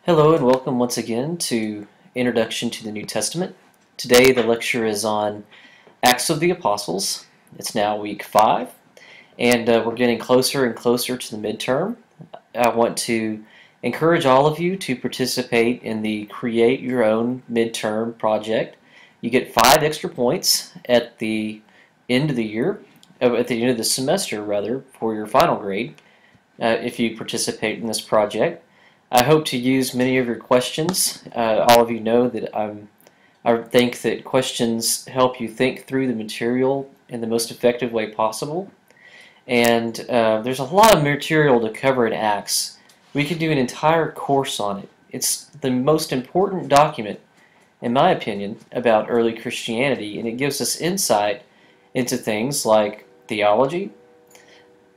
Hello and welcome once again to Introduction to the New Testament. Today the lecture is on Acts of the Apostles. It's now week 5 and we're getting closer and closer to the midterm. I want to encourage all of you to participate in the Create Your Own Midterm project. You get 5 extra points at the end of the year, at the end of the semester rather, for your final grade if you participate in this project. I hope to use many of your questions. All of you know that I think that questions help you think through the material in the most effective way possible. And there's a lot of material to cover in Acts. We could do an entire course on it. It's the most important document, in my opinion, about early Christianity, and it gives us insight into things like theology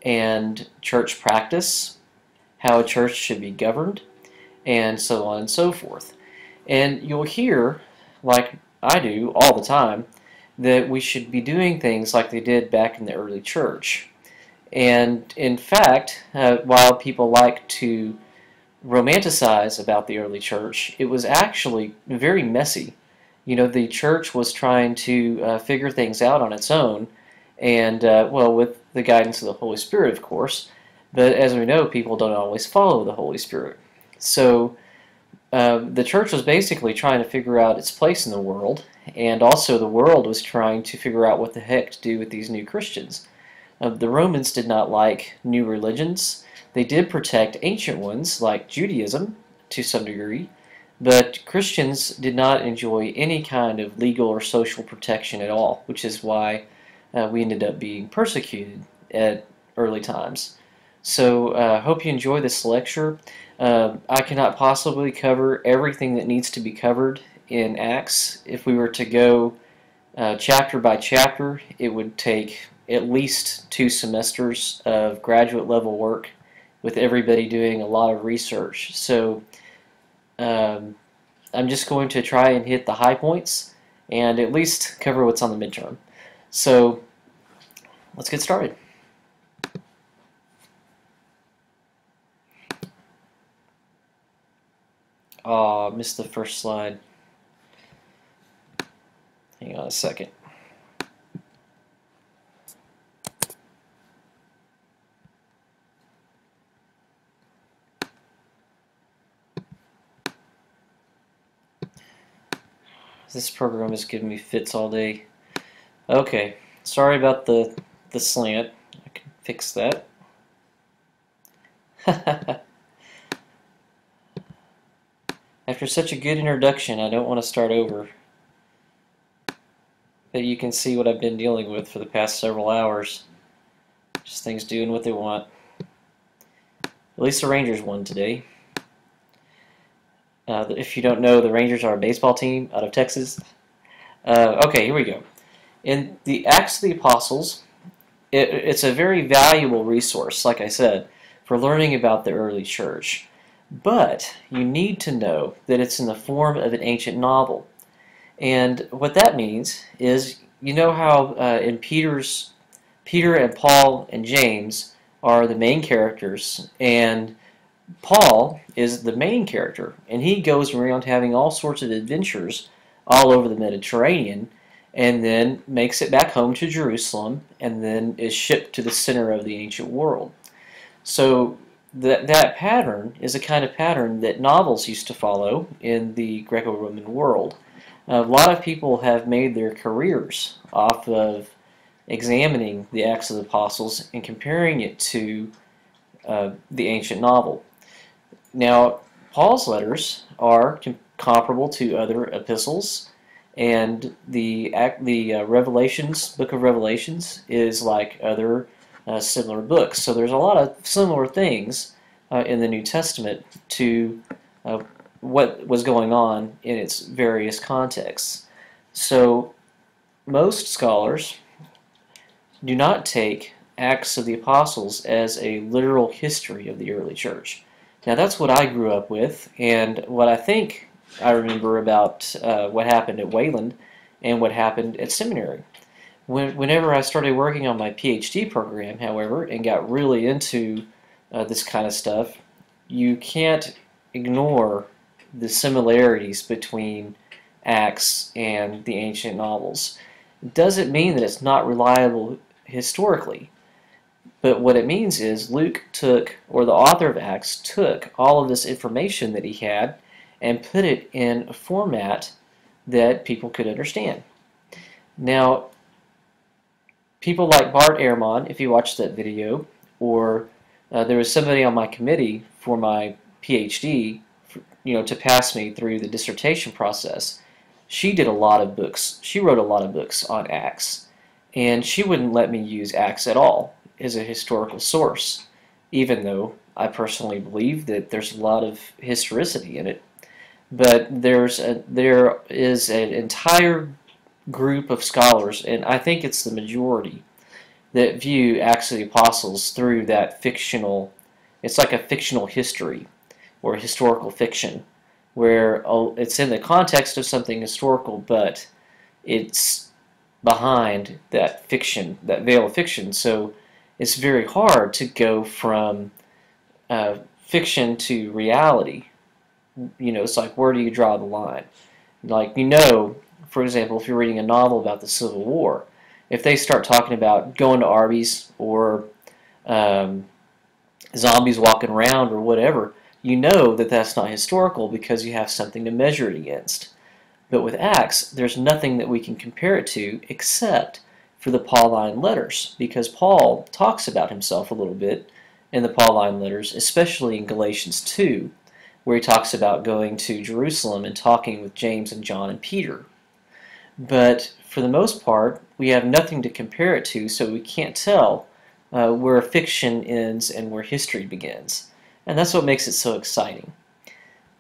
and church practice, how a church should be governed, and so on and so forth. And you'll hear, like I do all the time, that we should be doing things like they did back in the early church. And in fact, while people like to romanticize about the early church, it was actually very messy. You know, the church was trying to figure things out on its own, and, well, with the guidance of the Holy Spirit, of course. But as we know, people don't always follow the Holy Spirit. So the church was basically trying to figure out its place in the world, and also the world was trying to figure out what the heck to do with these new Christians. The Romans did not like new religions. They did protect ancient ones, like Judaism, to some degree, but Christians did not enjoy any kind of legal or social protection at all, which is why we ended up being persecuted at early times. So I hope you enjoy this lecture. I cannot possibly cover everything that needs to be covered in Acts. If we were to go chapter by chapter, it would take at least 2 semesters of graduate level work with everybody doing a lot of research. So I'm just going to try and hit the high points and at least cover what's on the midterm. So let's get started. Oh, I missed the first slide. Hang on a second. This program is giving me fits all day. Okay, sorry about the slant. I can fix that. After such a good introduction, I don't want to start over. But you can see what I've been dealing with for the past several hours. Just things doing what they want. At least the Rangers won today. If you don't know, the Rangers are a baseball team out of Texas. Okay, here we go. In the Acts of the Apostles, it's a very valuable resource, like I said, for learning about the early church. But you need to know that it's in the form of an ancient novel. And what that means is, you know how in Peter and Paul and James are the main characters, and Paul is the main character, and he goes around having all sorts of adventures all over the Mediterranean, and then makes it back home to Jerusalem, and then is shipped to the center of the ancient world. So that pattern is a kind of pattern that novels used to follow in the Greco-Roman world. A lot of people have made their careers off of examining the Acts of the Apostles and comparing it to the ancient novel. Now, Paul's letters are comparable to other epistles, and the Revelations, Book of Revelations, is like other similar books. So there's a lot of similar things in the New Testament to what was going on in its various contexts. So most scholars do not take Acts of the Apostles as a literal history of the early church. Now that's what I grew up with, and what I think I remember about what happened at Wayland and what happened at seminary. Whenever I started working on my PhD program, however, and got really into this kind of stuff, you can't ignore the similarities between Acts and the ancient novels. It doesn't mean that it's not reliable historically, but what it means is Luke took, or the author of Acts took, all of this information that he had and put it in a format that people could understand. Now, people like Bart Ehrman, if you watched that video, or there was somebody on my committee for my PhD, to pass me through the dissertation process. She did a lot of books. She wrote a lot of books on Acts, and she wouldn't let me use Acts at all as a historical source, even though I personally believe that there's a lot of historicity in it. But there is an entire group of scholars, and I think it's the majority, that view Acts of the Apostles through that fictional, it's like a fictional history or historical fiction, where it's in the context of something historical, but it's behind that fiction, that veil of fiction. So it's very hard to go from fiction to reality. It's like, where do you draw the line? Like, for example, if you're reading a novel about the Civil War, if they start talking about going to Arby's or zombies walking around or whatever, you know that that's not historical because you have something to measure it against. But with Acts, there's nothing that we can compare it to except for the Pauline letters, because Paul talks about himself a little bit in the Pauline letters, especially in Galatians 2, where he talks about going to Jerusalem and talking with James and John and Peter. But for the most part, we have nothing to compare it to, so we can't tell where fiction ends and where history begins. And that's what makes it so exciting.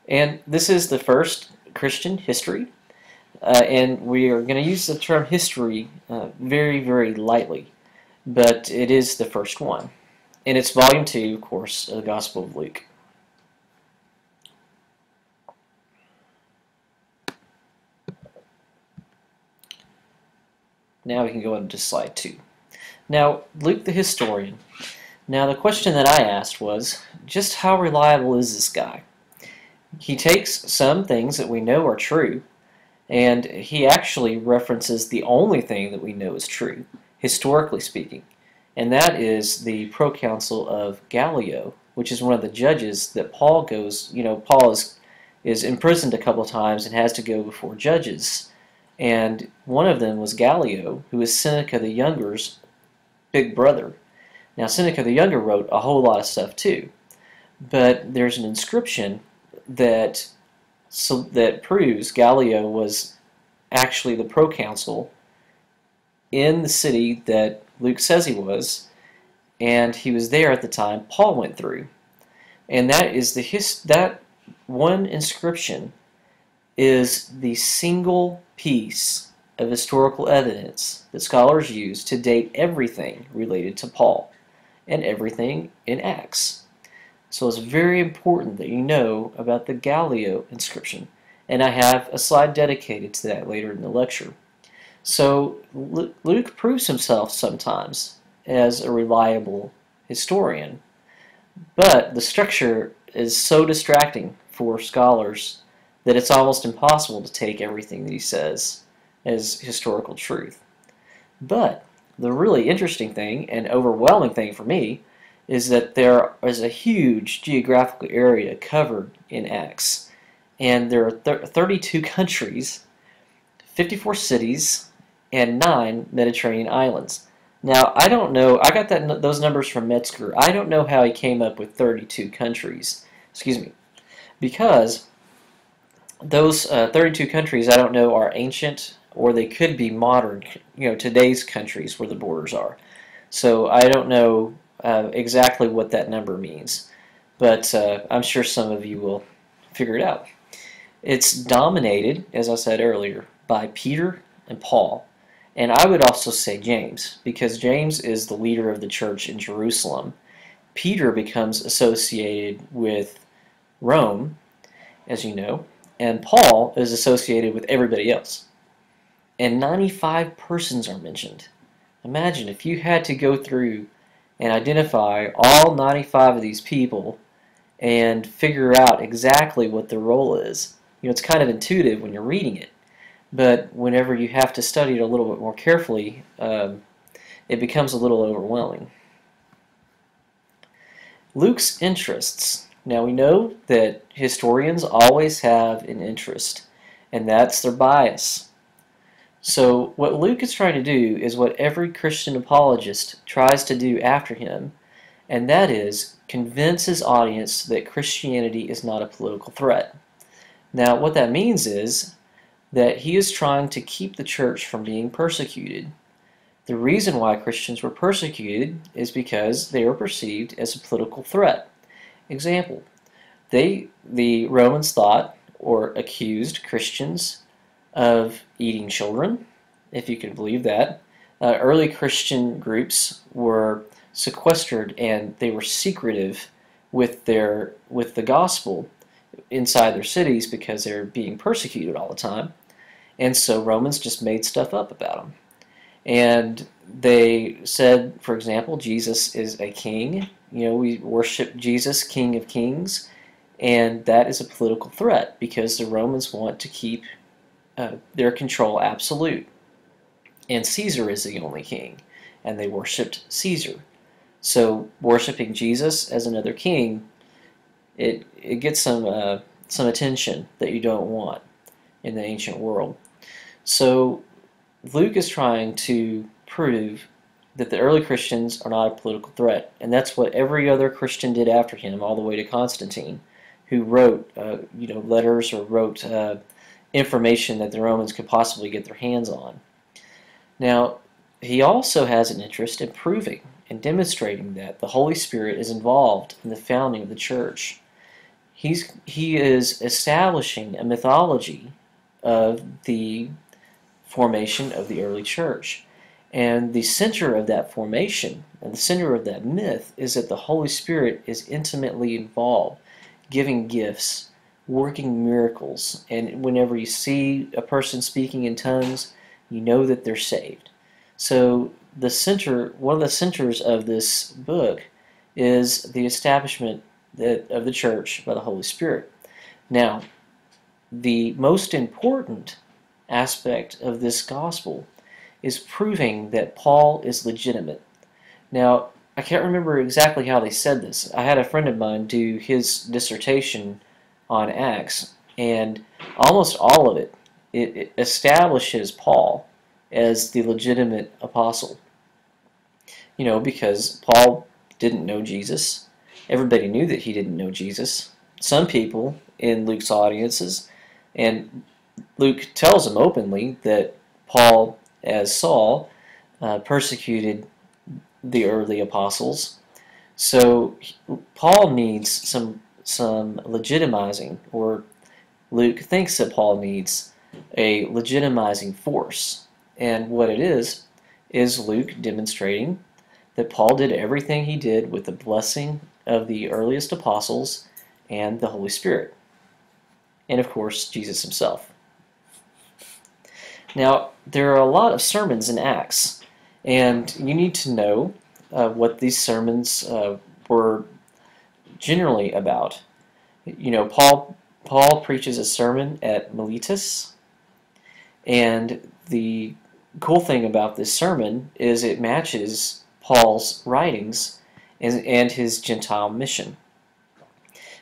And this is the first Christian history, and we are going to use the term history very, very lightly, but it is the first one. And it's volume 2, of course, of the Gospel of Luke. Now we can go into slide 2. Now, Luke the historian. Now, the question that I asked was, just how reliable is this guy? He takes some things that we know are true, and he actually references the only thing that we know is true, historically speaking, and that is the proconsul of Gallio, which is one of the judges that Paul goes, Paul is imprisoned a couple of times and has to go before judges. And one of them was Gallio, who is Seneca the Younger's big brother. Now, Seneca the Younger wrote a whole lot of stuff too, but there's an inscription that proves Gallio was actually the proconsul in the city that Luke says he was, and he was there at the time Paul went through. And that is that one inscription is the single piece of historical evidence that scholars use to date everything related to Paul and everything in Acts. So it's very important that you know about the Gallio inscription, and I have a slide dedicated to that later in the lecture. So Luke proves himself sometimes as a reliable historian, but the structure is so distracting for scholars that it's almost impossible to take everything that he says as historical truth. But the really interesting thing and overwhelming thing for me is that there is a huge geographical area covered in Acts, and there are 32 countries, 54 cities, and 9 Mediterranean islands. Now, I don't know, I got those numbers from Metzger. I don't know how he came up with 32 countries, because those 32 countries, I don't know, are ancient, or they could be modern, today's countries where the borders are. So I don't know exactly what that number means, but I'm sure some of you will figure it out. It's dominated, as I said earlier, by Peter and Paul, and I would also say James, because James is the leader of the church in Jerusalem. Peter becomes associated with Rome, as you know, and Paul is associated with everybody else. And 95 persons are mentioned. Imagine if you had to go through and identify all 95 of these people and figure out exactly what their role is. It's kind of intuitive when you're reading it, but whenever you have to study it a little bit more carefully, it becomes a little overwhelming. Luke's interests. Now we know that historians always have an interest, and that's their bias. So what Luke is trying to do is what every Christian apologist tries to do after him, and that is convince his audience that Christianity is not a political threat. Now what that means is that he is trying to keep the church from being persecuted. The reason why Christians were persecuted is because they were perceived as a political threat. Example, the Romans thought or accused Christians of eating children, if you can believe that. Early Christian groups were sequestered and they were secretive with the gospel inside their cities because they were being persecuted all the time. And so Romans just made stuff up about them. And they said, for example, Jesus is a king. We worship Jesus, King of Kings, and that is a political threat because the Romans want to keep their control absolute. And Caesar is the only king, and they worshipped Caesar. So worshiping Jesus as another king, it gets some attention that you don't want in the ancient world. So Luke is trying to prove that the early Christians are not a political threat, and that's what every other Christian did after him, all the way to Constantine, who wrote letters or wrote information that the Romans could possibly get their hands on. Now, he also has an interest in proving and demonstrating that the Holy Spirit is involved in the founding of the church. He is establishing a mythology of the formation of the early church. And the center of that formation and the center of that myth is that the Holy Spirit is intimately involved, giving gifts, working miracles, and whenever you see a person speaking in tongues, you know that they're saved. So one of the centers of this book is the establishment of the church by the Holy Spirit. Now, the most important aspect of this gospel is proving that Paul is legitimate. Now, I can't remember exactly how they said this. I had a friend of mine do his dissertation on Acts, and almost all of it establishes Paul as the legitimate apostle. Because Paul didn't know Jesus. Everybody knew that he didn't know Jesus. Some people in Luke's audiences, and Luke tells them openly that Paul, as Saul, persecuted the early apostles. So Paul needs some legitimizing, or Luke thinks that Paul needs a legitimizing force. And what it is Luke demonstrating that Paul did everything he did with the blessing of the earliest apostles and the Holy Spirit. And of course, Jesus himself. Now, there are a lot of sermons in Acts, and you need to know what these sermons were generally about. Paul preaches a sermon at Miletus, and the cool thing about this sermon is it matches Paul's writings and his Gentile mission.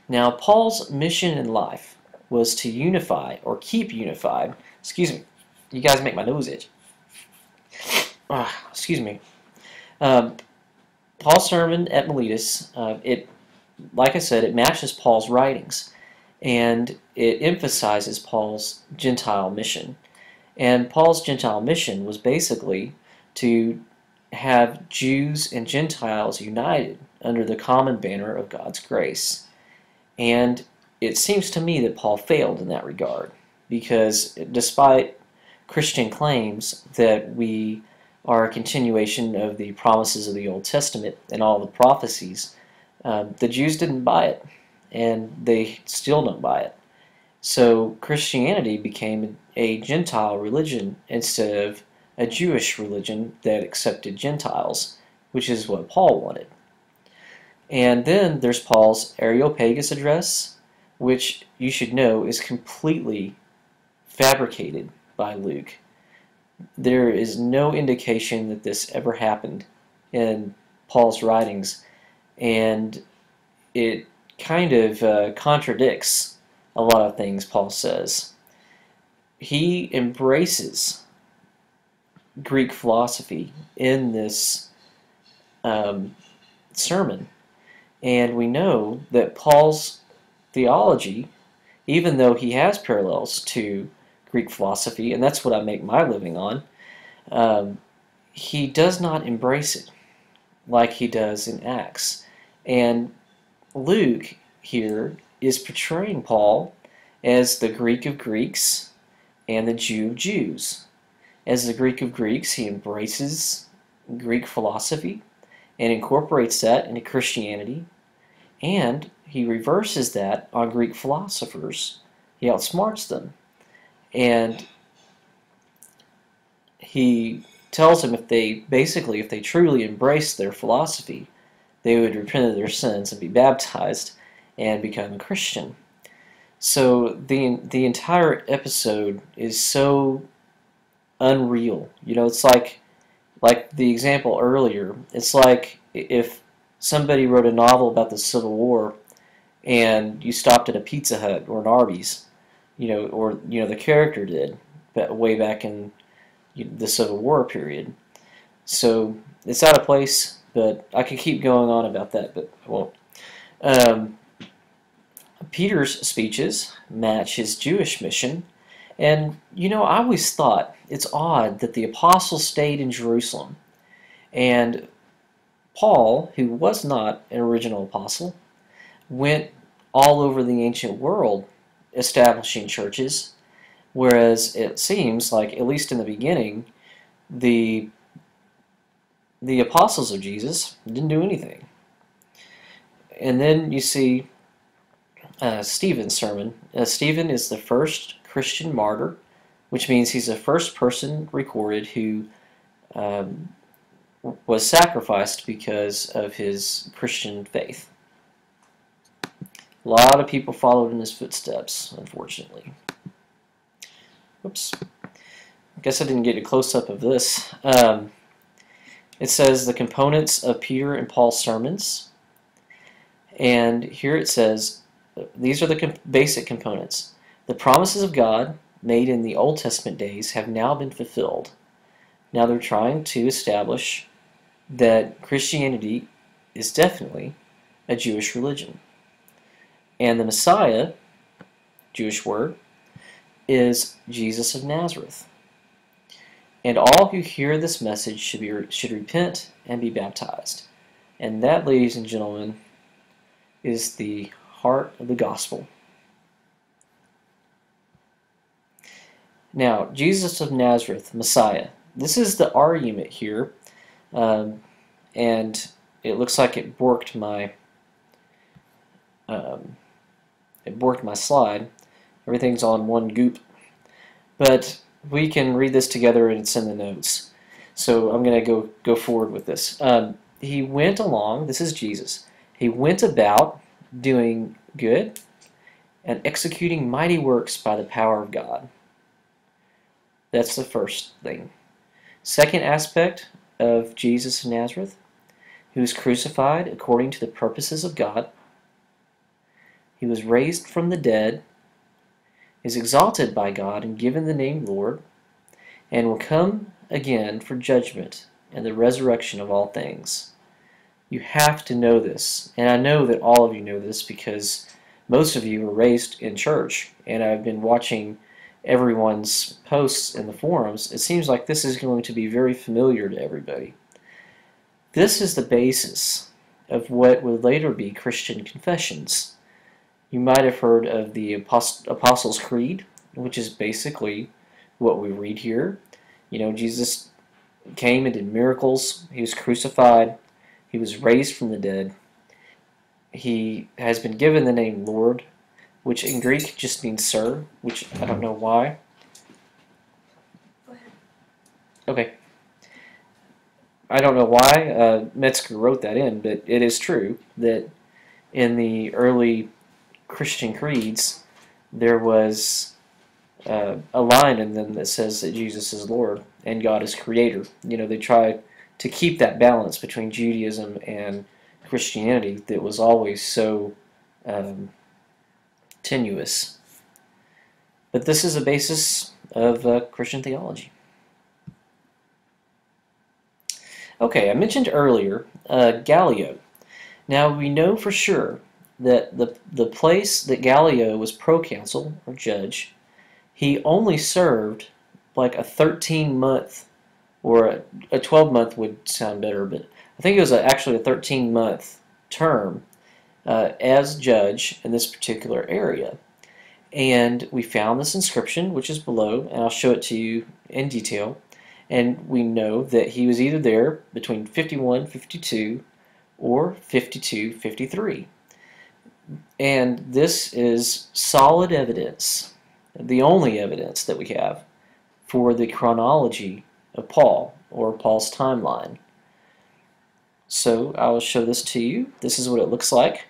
Now, Paul's mission in life was to unify or keep unified. Excuse me. You guys make my nose itch. Excuse me. Paul's sermon at Miletus, like I said, it matches Paul's writings, and it emphasizes Paul's Gentile mission. And Paul's Gentile mission was basically to have Jews and Gentiles united under the common banner of God's grace. And it seems to me that Paul failed in that regard, because despite Christian claims that we are a continuation of the promises of the Old Testament and all the prophecies, the Jews didn't buy it, and they still don't buy it. So Christianity became a Gentile religion instead of a Jewish religion that accepted Gentiles, which is what Paul wanted. And then there's Paul's Areopagus address, which you should know is completely fabricated by Luke. There is no indication that this ever happened in Paul's writings, and it kind of contradicts a lot of things Paul says. He embraces Greek philosophy in this sermon, and we know that Paul's theology, even though he has parallels to Greek philosophy, and that's what I make my living on, he does not embrace it like he does in Acts. And Luke here is portraying Paul as the Greek of Greeks and the Jew of Jews. As the Greek of Greeks, he embraces Greek philosophy and incorporates that into Christianity, and he reverses that on Greek philosophers. He outsmarts them, and he tells them if they truly embraced their philosophy, they would repent of their sins and be baptized and become a Christian. So the entire episode is so unreal. You know, it's like the example earlier. It's like if somebody wrote a novel about the Civil War and you stopped at a Pizza Hut or an Arby's, or the character did, but way back in the Civil War period. So it's out of place, but I could keep going on about that, but I won't. Peter's speeches match his Jewish mission, and I always thought it's odd that the apostles stayed in Jerusalem, and Paul, who was not an original apostle, went all over the ancient world establishing churches, whereas it seems like, at least in the beginning, the apostles of Jesus didn't do anything. And then you see Stephen's sermon. Stephen is the first Christian martyr, which means he's the first person recorded who was sacrificed because of his Christian faith. A lot of people followed in his footsteps, unfortunately. Whoops. I guess I didn't get a close-up of this. It says the components of Peter and Paul's sermons. And here it says, these are the basic components. The promises of God made in the Old Testament days have now been fulfilled. Now they're trying to establish that Christianity is definitely a Jewish religion. And the Messiah, Jewish word, is Jesus of Nazareth. And all who hear this message should repent and be baptized. And that, ladies and gentlemen, is the heart of the gospel. Now, Jesus of Nazareth, Messiah. This is the argument here, and it looks like it borked my slide. Everything's on one goop, but we can read this together, and it's in the notes. So I'm going to go forward with this. He went along. This is Jesus. He went about doing good and executing mighty works by the power of God. That's the first thing. Second aspect of Jesus of Nazareth, he was crucified according to the purposes of God. He was raised from the dead, is exalted by God and given the name Lord, and will come again for judgment and the resurrection of all things. You have to know this, and I know that all of you know this because most of you were raised in church, and I've been watching everyone's posts in the forums. It seems like this is going to be very familiar to everybody. This is the basis of what would later be Christian confessions. You might have heard of the Apostles' Creed, which is basically what we read here. Jesus came and did miracles. He was crucified. He was raised from the dead. He has been given the name Lord, which in Greek just means sir, which I don't know why. Go ahead. Okay. I don't know why Metzger wrote that in, but it is true that in the early Christian creeds, there was a line in them that says that Jesus is Lord and God is Creator. You know, they tried to keep that balance between Judaism and Christianity that was always so um, tenuous. But this is a basis of Christian theology. Okay, I mentioned earlier Gallio. Now we know for sure that the place that Gallio was proconsul or judge, he only served like a 13-month, or a 12-month would sound better, but I think it was actually a 13-month term as judge in this particular area. And we found this inscription, which is below, and I'll show it to you in detail. And we know that he was either there between 51-52 or 52-53. And this is solid evidence, the only evidence that we have for the chronology of Paul, or Paul's timeline. So I will show this to you. This is what it looks like.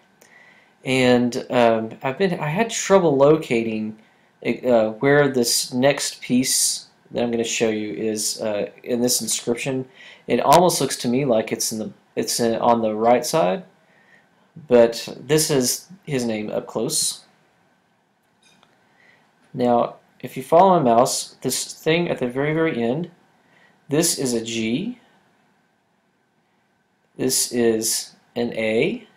And I had trouble locating where this next piece that I'm going to show you is in this inscription. It almost looks to me like it's on the right side, but this is his name up close. Now, if you follow my mouse, this thing at the very, very end, this is a G. This is an A,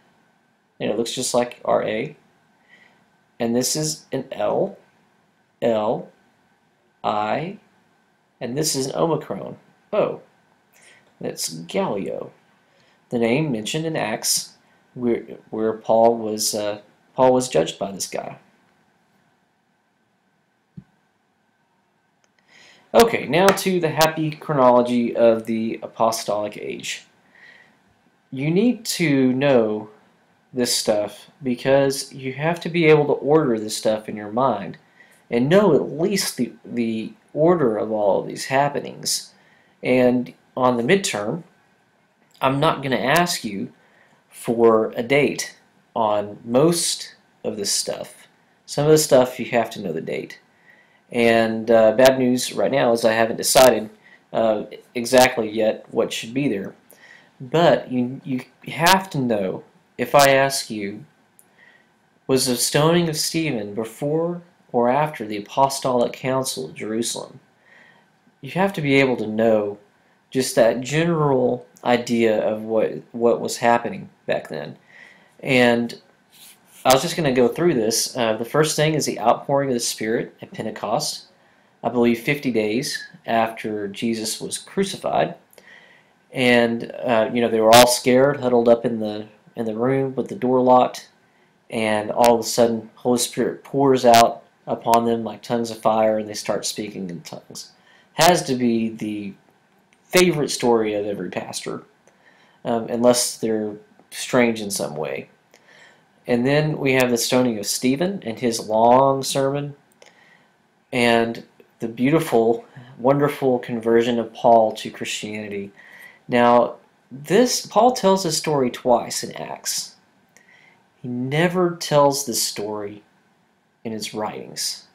and it looks just like RA. And this is an L, L, I, and this is an Omicron, O. That's Gallio, the name mentioned in Acts, where Paul was judged by this guy. Okay, now to the happy chronology of the apostolic age. You need to know this stuff because you have to be able to order this stuff in your mind and know at least the order of all of these happenings. And on the midterm, I'm not going to ask you for a date on most of this stuff. Some of the stuff you have to know the date. And bad news right now is I haven't decided exactly yet what should be there. But you have to know, if I ask you, was the stoning of Stephen before or after the Apostolic Council of Jerusalem? You have to be able to know just that general idea of what was happening back then. And I was just going to go through this. The first thing is the outpouring of the Spirit at Pentecost, I believe 50 days after Jesus was crucified. And they were all scared, huddled up in the room with the door locked, and all of a sudden Holy Spirit pours out upon them like tongues of fire, and they start speaking in tongues. Has to be the favorite story of every pastor, unless they're strange in some way. And then we have the stoning of Stephen and his long sermon, and the beautiful, wonderful conversion of Paul to Christianity. Now, Paul tells this story twice in Acts. He never tells this story in his writings.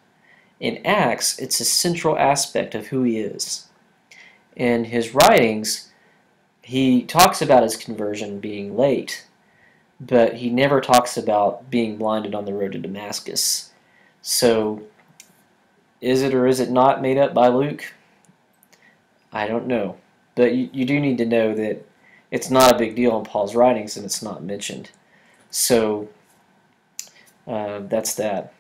In Acts, it's a central aspect of who he is. In his writings, he talks about his conversion being late, but he never talks about being blinded on the road to Damascus. So, is it or is it not made up by Luke? I don't know. But you do need to know that it's not a big deal in Paul's writings and it's not mentioned. So, that's that.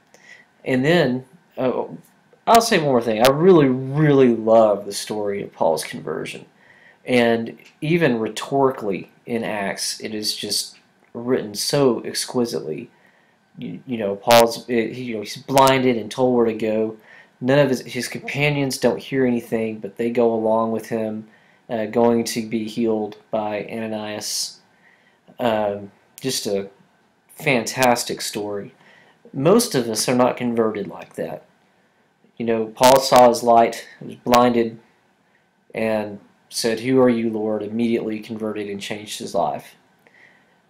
And then, I'll say one more thing. I really, really love the story of Paul's conversion. And even rhetorically in Acts, it is just written so exquisitely. He's blinded and told where to go. None of his companions don't hear anything, but they go along with him, going to be healed by Ananias. Just a fantastic story. Most of us are not converted like that. Paul saw his light, was blinded, and said, "Who are you, Lord?" immediately converted and changed his life.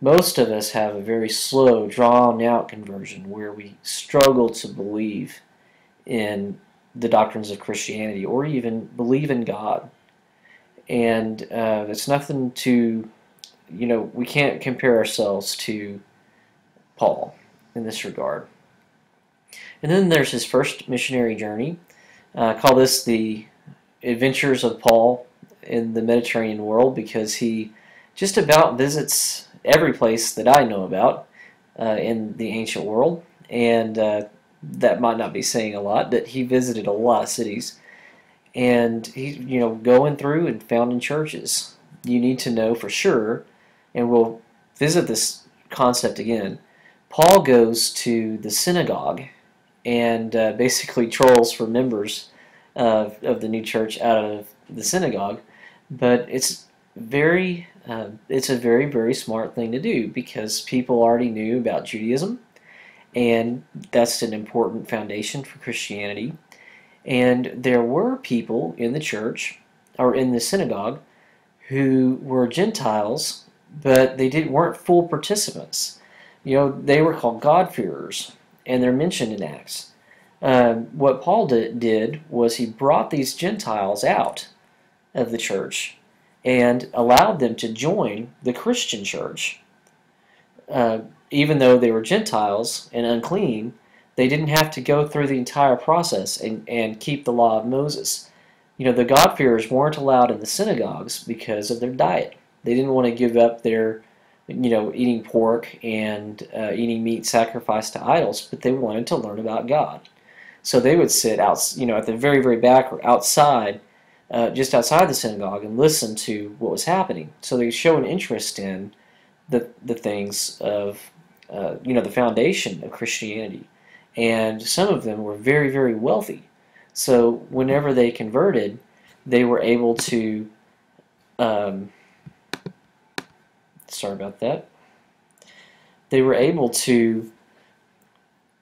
Most of us have a very slow, drawn-out conversion where we struggle to believe in the doctrines of Christianity or even believe in God. And it's nothing to, we can't compare ourselves to Paul in this regard. And then there's his first missionary journey. I call this the Adventures of Paul in the Mediterranean world because he just about visits every place that I know about in the ancient world. And that might not be saying a lot, but he visited a lot of cities. And he, going through and founding churches. You need to know for sure, and we'll visit this concept again. Paul goes to the synagogue and basically trolls for members of the new church out of the synagogue, but it's a very, very smart thing to do because people already knew about Judaism, and that's an important foundation for Christianity. And there were people in the church or in the synagogue who were Gentiles, but they weren't full participants. They were called God-fearers, and they're mentioned in Acts. What Paul did was he brought these Gentiles out of the church and allowed them to join the Christian church. Even though they were Gentiles and unclean, they didn't have to go through the entire process and keep the law of Moses. The God-fearers weren't allowed in the synagogues because of their diet. They didn't want to give up their, eating pork and eating meat sacrificed to idols, but they wanted to learn about God. So they would sit out, at the very, very back or outside, just outside the synagogue and listen to what was happening. So they show an interest in the things of, the foundation of Christianity. And some of them were very, very wealthy. So whenever they converted, they were able to, sorry about that, they were able to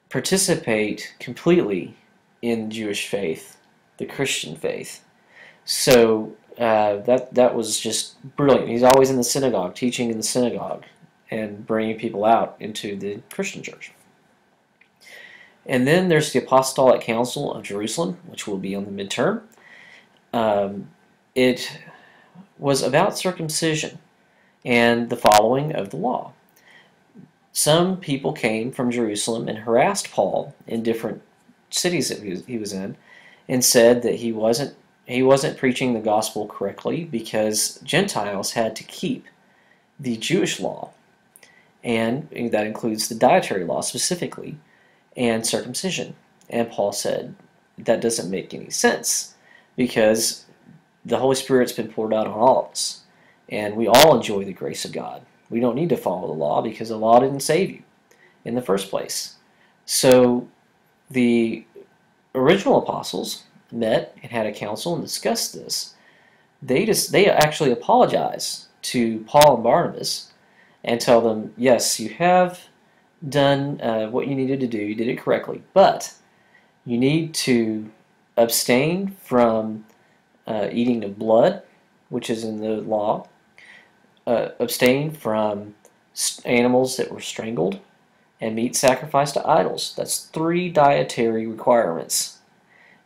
participate completely in the Jewish faith, the Christian faith. So that was just brilliant. He's always in the synagogue, teaching in the synagogue, and bringing people out into the Christian church. And then there's the Apostolic Council of Jerusalem, which will be on the midterm. It was about circumcision and the following of the law. Some people came from Jerusalem and harassed Paul in different cities that he was in, and said that he wasn't preaching the gospel correctly because Gentiles had to keep the Jewish law, and that includes the dietary law specifically, and circumcision. And Paul said, that doesn't make any sense because the Holy Spirit's been poured out on all of us, and we all enjoy the grace of God. We don't need to follow the law because the law didn't save you in the first place. So the original apostles met and had a council and discussed this. They actually apologized to Paul and Barnabas and tell them, yes, you have done what you needed to do, you did it correctly, but you need to abstain from eating of blood, which is in the law, abstain from animals that were strangled, and meat sacrificed to idols. That's 3 dietary requirements.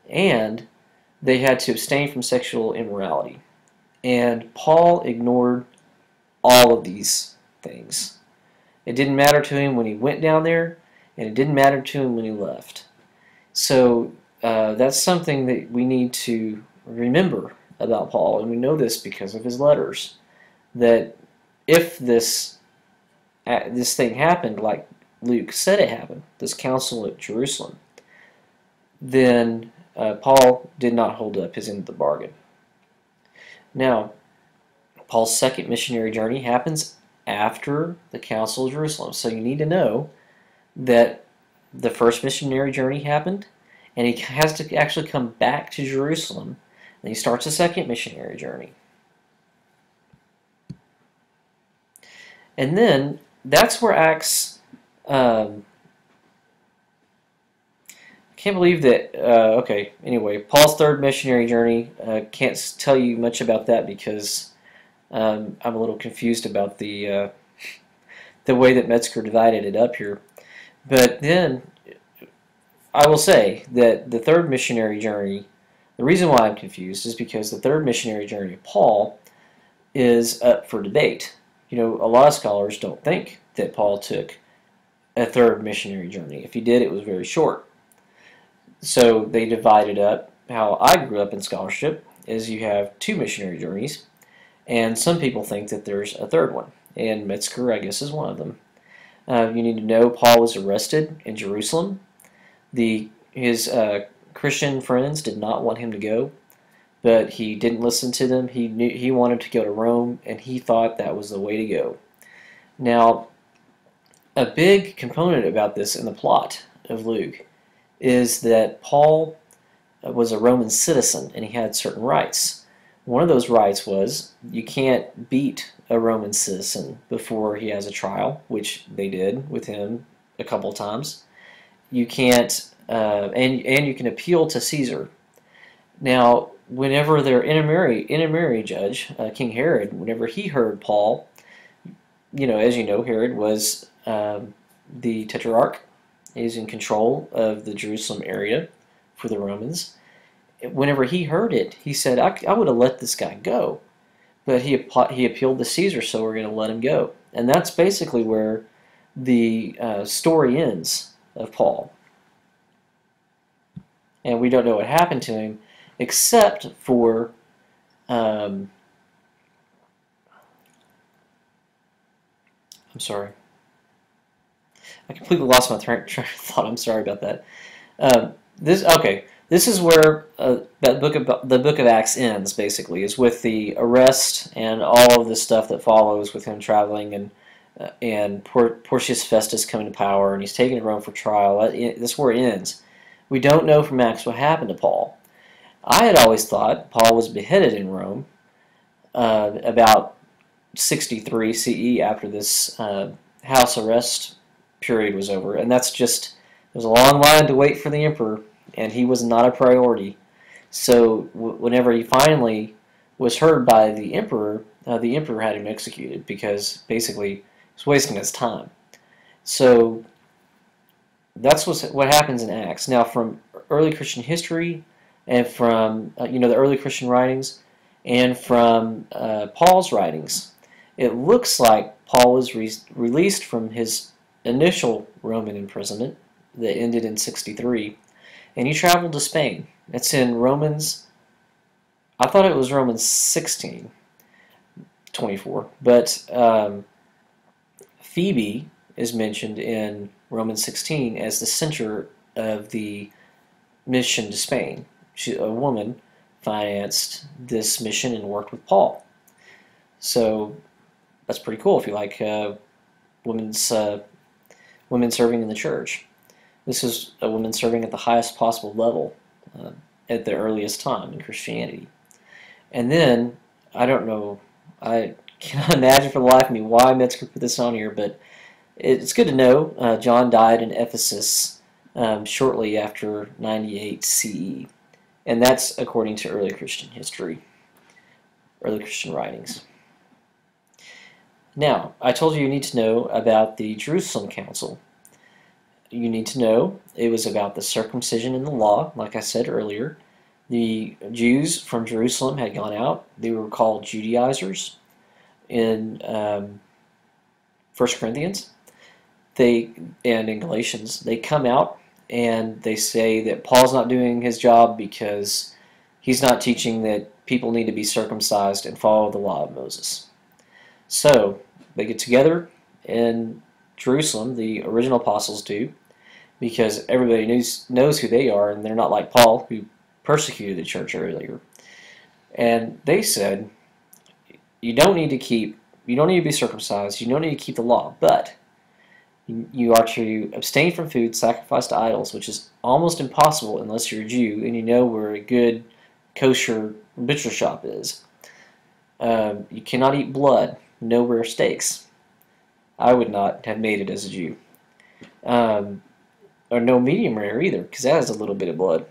And they had to abstain from sexual immorality. And Paul ignored all of these things. It didn't matter to him when he went down there, and it didn't matter to him when he left. So that's something that we need to remember about Paul, and we know this because of his letters, that if this thing happened like Luke said it happened, this council at Jerusalem, then Paul did not hold up his end of the bargain. Now, Paul's second missionary journey happens after the Council of Jerusalem. So you need to know that the first missionary journey happened, and he has to actually come back to Jerusalem, and he starts a second missionary journey. And then that's where Acts, I can't believe that. Okay, anyway, Paul's third missionary journey. Can't tell you much about that because I'm a little confused about the way that Metzger divided it up here. But then I will say that the third missionary journey, the reason why I'm confused is because the third missionary journey of Paul is up for debate. You know, a lot of scholars don't think that Paul took a third missionary journey. If he did, it was very short. So they divided up. How I grew up in scholarship is you have two missionary journeys, and some people think that there's a third one, and Metzger, I guess, is one of them. You need to know Paul was arrested in Jerusalem. His Christian friends did not want him to go, but he didn't listen to them. He wanted to go to Rome, and he thought that was the way to go. Now, a big component about this in the plot of Luke is that Paul was a Roman citizen, and he had certain rights. One of those rights was you can't beat a Roman citizen before he has a trial, which they did with him a couple of times. You can't, and you can appeal to Caesar. Now, whenever their intermarry judge, King Herod, whenever he heard Paul, as you know, Herod was the tetrarch. He's in control of the Jerusalem area for the Romans. Whenever he heard it, he said, I would have let this guy go. But he appealed to Caesar, so we're going to let him go. And that's basically where the story ends of Paul. And we don't know what happened to him, except for I'm sorry. I completely lost my train of thought. I'm sorry about that. This is where the book of Acts ends. Basically, is with the arrest and all of the stuff that follows with him traveling and Porcius Festus coming to power, and he's taken to Rome for trial. This is where it ends. We don't know from Acts what happened to Paul. I had always thought Paul was beheaded in Rome about 63 CE after this house arrest period was over, and that's just, there was a long line to wait for the emperor, and he was not a priority. So whenever he finally was heard by the emperor had him executed because basically he was wasting his time. So that's what happens in Acts. Now, from early Christian history and from the early Christian writings and from Paul's writings, it looks like Paul was released from his initial Roman imprisonment that ended in 63, and he traveled to Spain. It's in Romans, I thought it was Romans 16:24, but Phoebe is mentioned in Romans 16 as the center of the mission to Spain. A woman financed this mission and worked with Paul. So that's pretty cool if you like women serving in the church. This is a woman serving at the highest possible level at the earliest time in Christianity. And then, I don't know, I cannot imagine for the life of me why Metzger put this on here, but it's good to know John died in Ephesus shortly after 98 CE. And that's according to early Christian history, early Christian writings. Now, I told you need to know about the Jerusalem Council. You need to know it was about the circumcision in the law, like I said earlier. The Jews from Jerusalem had gone out. They were called Judaizers in 1 Corinthians. And in Galatians, they come out and they say that Paul's not doing his job because he's not teaching that people need to be circumcised and follow the law of Moses. So they get together in Jerusalem, the original apostles do, because everybody knows who they are, and they're not like Paul, who persecuted the church earlier. And they said, you don't need to be circumcised, you don't need to keep the law, but you are to abstain from food sacrificed to idols, which is almost impossible unless you're a Jew and you know where a good kosher butcher shop is. You cannot eat blood, no rare steaks. I would not have made it as a Jew. or no medium rare either, because that has a little bit of blood.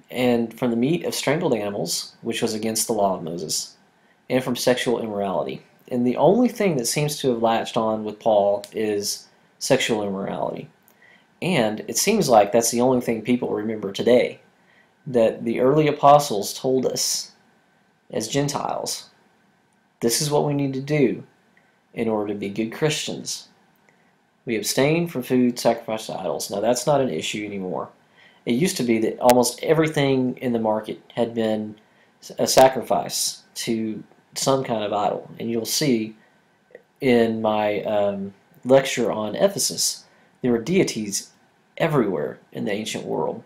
And from the meat of strangled animals, which was against the law of Moses, and from sexual immorality. And the only thing that seems to have latched on with Paul is sexual immorality. And it seems like that's the only thing people remember today, that the early apostles told us as Gentiles, this is what we need to do in order to be good Christians. We abstain from food sacrificed to idols. Now that's not an issue anymore. It used to be that almost everything in the market had been a sacrifice to some kind of idol. And you'll see in my lecture on Ephesus, there were deities everywhere in the ancient world.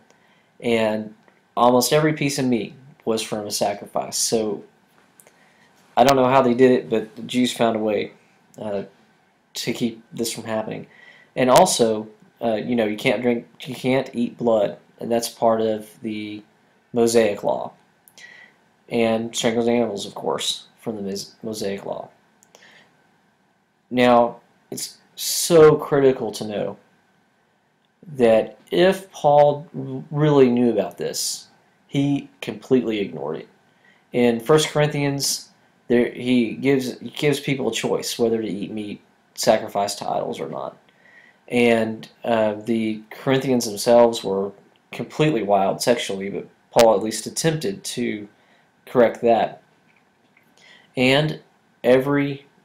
And almost every piece of meat was from a sacrifice. So I don't know how they did it, but the Jews found a way to keep this from happening. And also, you can't eat blood, and that's part of the Mosaic law. And strangled animals, of course, from the Mosaic law. Now, it's so critical to know that if Paul really knew about this, he completely ignored it. In 1 Corinthians, he gives people a choice whether to eat meat sacrificed to idols or not. And the Corinthians themselves were completely wild sexually, but Paul at least attempted to correct that. And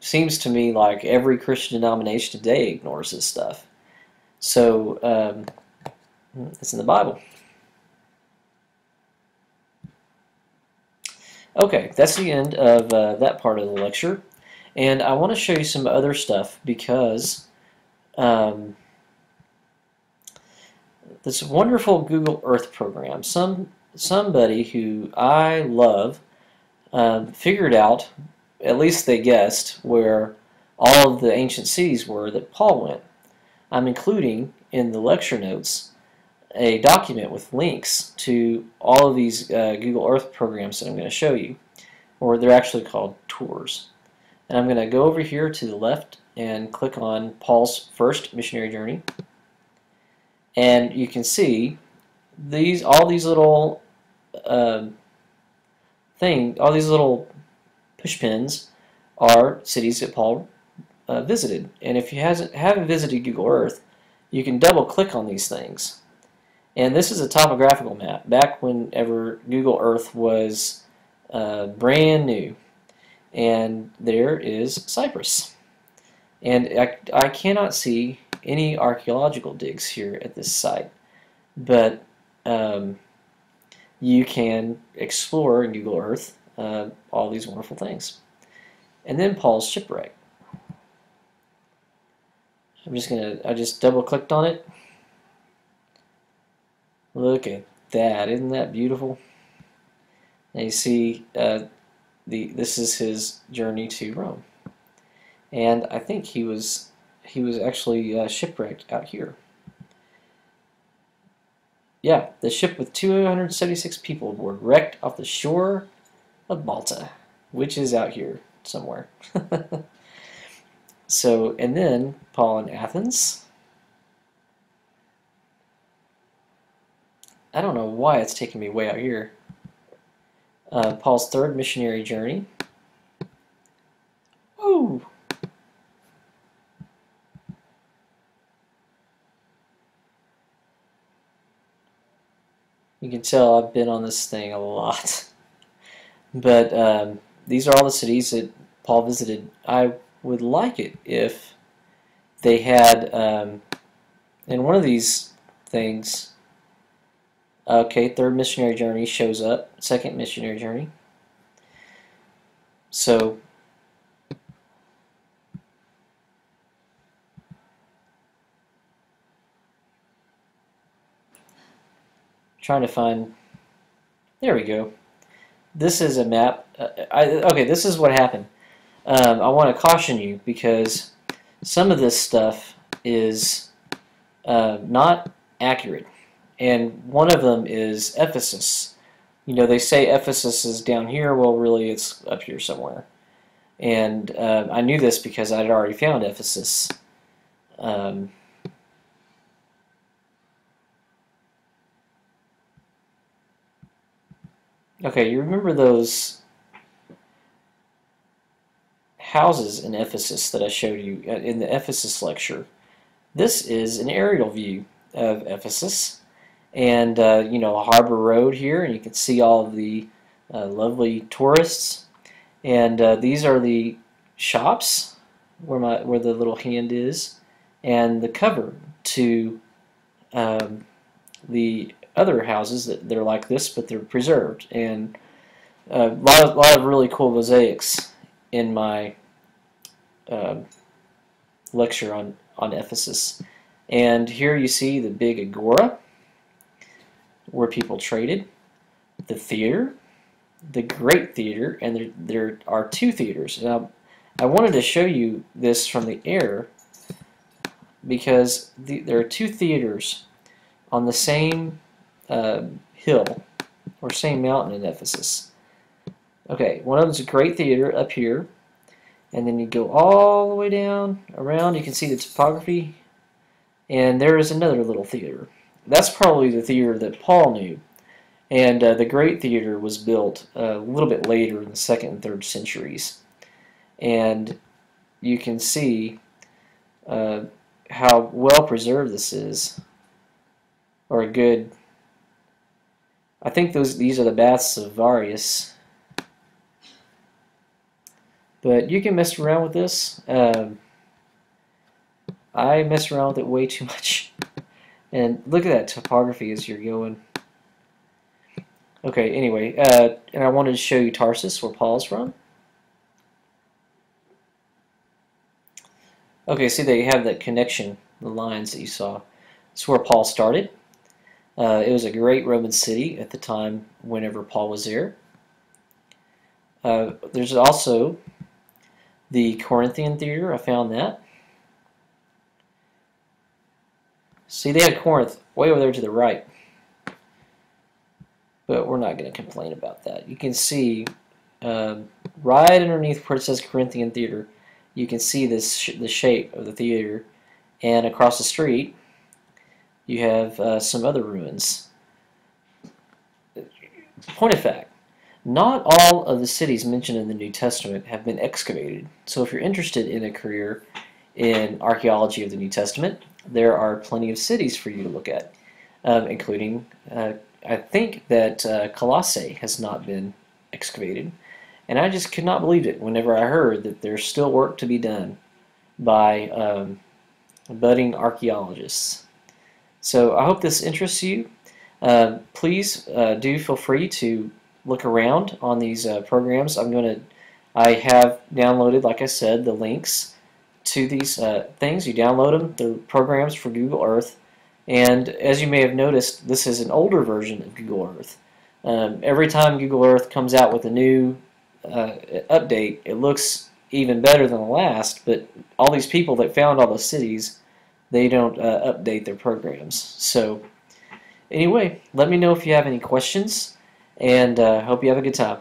seems to me like every Christian denomination today ignores this stuff. So it's in the Bible. Okay, that's the end of that part of the lecture. And I want to show you some other stuff because this wonderful Google Earth program, somebody who I love figured out, at least they guessed, where all of the ancient cities were that Paul went. I'm including in the lecture notes a document with links to all of these Google Earth programs that I'm going to show you, or they're actually called tours. And I'm going to go over here to the left and click on Paul's first missionary journey, and you can see all these little push pins are cities that Paul visited. And if you haven't visited Google Earth, you can double click on these things. And this is a topographical map back whenever Google Earth was brand new. And there is Cyprus. And I cannot see any archaeological digs here at this site, but you can explore in Google Earth all these wonderful things. And then Paul's shipwreck. I just double clicked on it. Look at that, isn't that beautiful? And you see this is his journey to Rome. And I think he was actually shipwrecked out here. Yeah, the ship with 276 people aboard wrecked off the shore of Malta, which is out here somewhere. So, and then Paul in Athens. I don't know why it's taking me way out here. Paul's third missionary journey. Woo! You can tell I've been on this thing a lot. But these are all the cities that Paul visited. I would like it if they had, in one of these things, okay, third missionary journey shows up, second missionary journey. So, trying to find, there we go. This is a map. Okay, this is what happened. I want to caution you because some of this stuff is not accurate. And one of them is Ephesus. You know, they say Ephesus is down here. Well, really, it's up here somewhere. And I knew this because I had already found Ephesus. Okay, you remember those houses in Ephesus that I showed you in the Ephesus lecture? This is an aerial view of Ephesus, and you know, a harbor road here, and you can see all of the lovely tourists. And these are the shops where the little hand is, and the cover to um, the other houses that are like this, but they're preserved. And a lot of really cool mosaics in my uh, lecture on Ephesus. And here you see the big agora where people traded, the theater, the Great Theater, and there are two theaters. Now, I wanted to show you this from the air because there are two theaters on the same hill or same mountain in Ephesus. Okay, one of them is a Great Theater up here, and then you go all the way down around. You can see the topography, and there is another little theater. That's probably the theater that Paul knew. And the Great Theater was built a little bit later in the 2nd and 3rd centuries. And you can see how well preserved this is, or a good. I think these are the baths of Varius. But you can mess around with this. I mess around with it way too much. And look at that topography as you're going. Okay, anyway, and I wanted to show you Tarsus, where Paul's from. Okay, see, they have that connection, the lines that you saw. It's where Paul started. It was a great Roman city at the time whenever Paul was there. There's also the Corinthian theater. I found that. See, they had Corinth way over there to the right. But we're not going to complain about that. You can see right underneath where it says Corinthian Theater, you can see the shape of the theater. And across the street, you have some other ruins. Point of fact, not all of the cities mentioned in the New Testament have been excavated. So if you're interested in a career in archaeology of the New Testament, there are plenty of cities for you to look at, including I think that Colossae has not been excavated, and I just could not believe it whenever I heard that there's still work to be done by budding archaeologists. So I hope this interests you. Please do feel free to look around on these programs. I have downloaded, like I said, the links to these things. You download them, the programs for Google Earth. And as you may have noticed, this is an older version of Google Earth. Every time Google Earth comes out with a new update, it looks even better than the last, but all these people that found all the cities, they don't update their programs. So anyway, let me know if you have any questions, and hope you have a good time.